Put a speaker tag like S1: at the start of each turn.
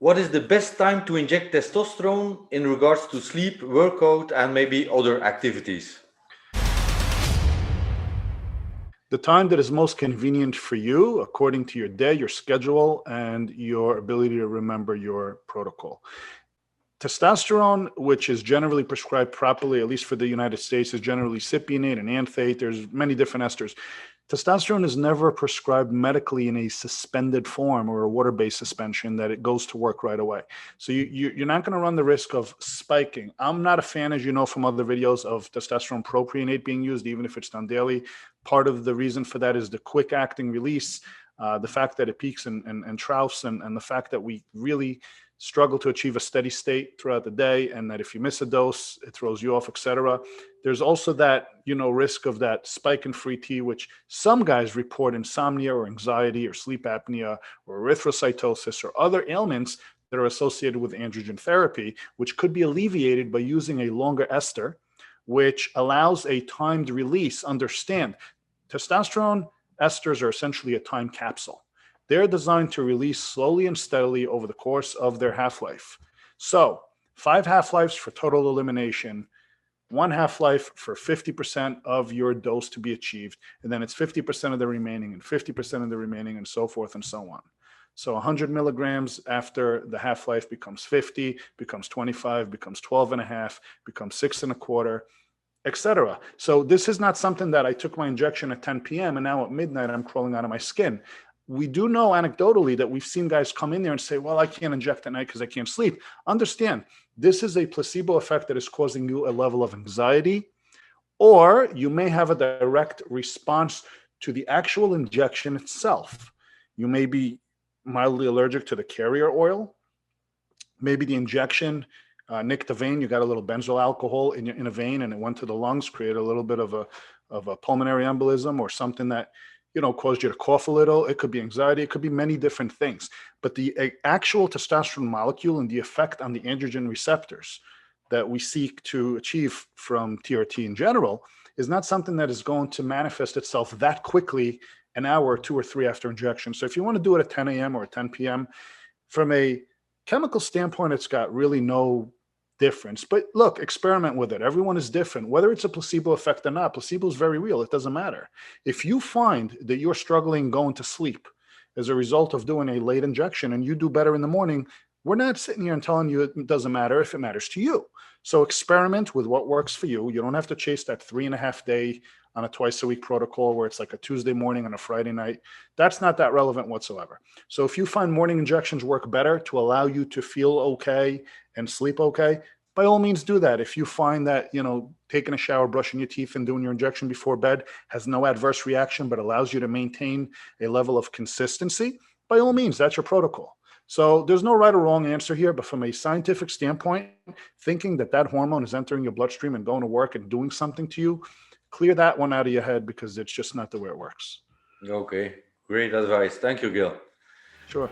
S1: What is the best time to inject testosterone in regards to sleep, workout, and maybe other activities?
S2: The time that is most convenient for you, according to your day, your schedule, and your ability to remember your protocol. Testosterone, which is generally prescribed properly, at least for the United States, is generally cypionate and anthate. There's many different esters. Testosterone is never prescribed medically in a suspended form or a water-based suspension that it goes to work right away. So you're not going to run the risk of spiking. I'm not a fan, as you know from other videos, of testosterone propionate being used, even if it's done daily. Part of the reason for that is the quick acting release, the fact that it peaks and troughs, and the fact that we really struggle to achieve a steady state throughout the day, and that if you miss a dose, it throws you off, etc. There's also that, risk of that spike in free T, which some guys report insomnia or anxiety or sleep apnea or erythrocytosis or other ailments that are associated with androgen therapy, which could be alleviated by using a longer ester, which allows a timed release. Understand, testosterone esters are essentially a time capsule. They're designed to release slowly and steadily over the course of their half-life. So 5 half-lives for total elimination, 1 half-life for 50% of your dose to be achieved, and then it's 50% of the remaining and 50% of the remaining, and so forth and so on. So 100 milligrams after the half-life becomes 50, becomes 25, becomes 12 and a half, becomes 6 and a quarter, etc. So this is not something that I took my injection at 10 p.m. and now at midnight I'm crawling out of my skin. We do know anecdotally that we've seen guys come in there and say, well, I can't inject at night because I can't sleep. Understand, this is a placebo effect that is causing you a level of anxiety, or you may have a direct response to the actual injection itself. You may be mildly allergic to the carrier oil. Maybe the injection nicked the vein. You got a little benzyl alcohol in a vein and it went to the lungs, created a little bit of a pulmonary embolism or something that caused you to cough a little. It could be anxiety. It could be many different things. But the actual testosterone molecule and the effect on the androgen receptors that we seek to achieve from TRT in general is not something that is going to manifest itself that quickly an hour or 2 or 3 after injection. So if you want to do it at 10 a.m. or at 10 p.m., from a chemical standpoint, it's got really no difference. But look, experiment with it. Everyone is different. Whether it's a placebo effect or not, placebo is very real. It doesn't matter. If you find that you're struggling going to sleep as a result of doing a late injection and you do better in the morning, we're not sitting here and telling you it doesn't matter if it matters to you. So experiment with what works for you. You don't have to chase that 3.5 day on a twice-a-week protocol where it's like a Tuesday morning and a Friday night. That's not that relevant whatsoever. So if you find morning injections work better to allow you to feel okay and sleep okay, by all means do that. If you find that, taking a shower, brushing your teeth, and doing your injection before bed has no adverse reaction but allows you to maintain a level of consistency, by all means, that's your protocol. So there's no right or wrong answer here, but from a scientific standpoint, thinking that that hormone is entering your bloodstream and going to work and doing something to you, clear that one out of your head because it's just not the way it works.
S1: Okay, great advice. Thank you, Gil.
S2: Sure.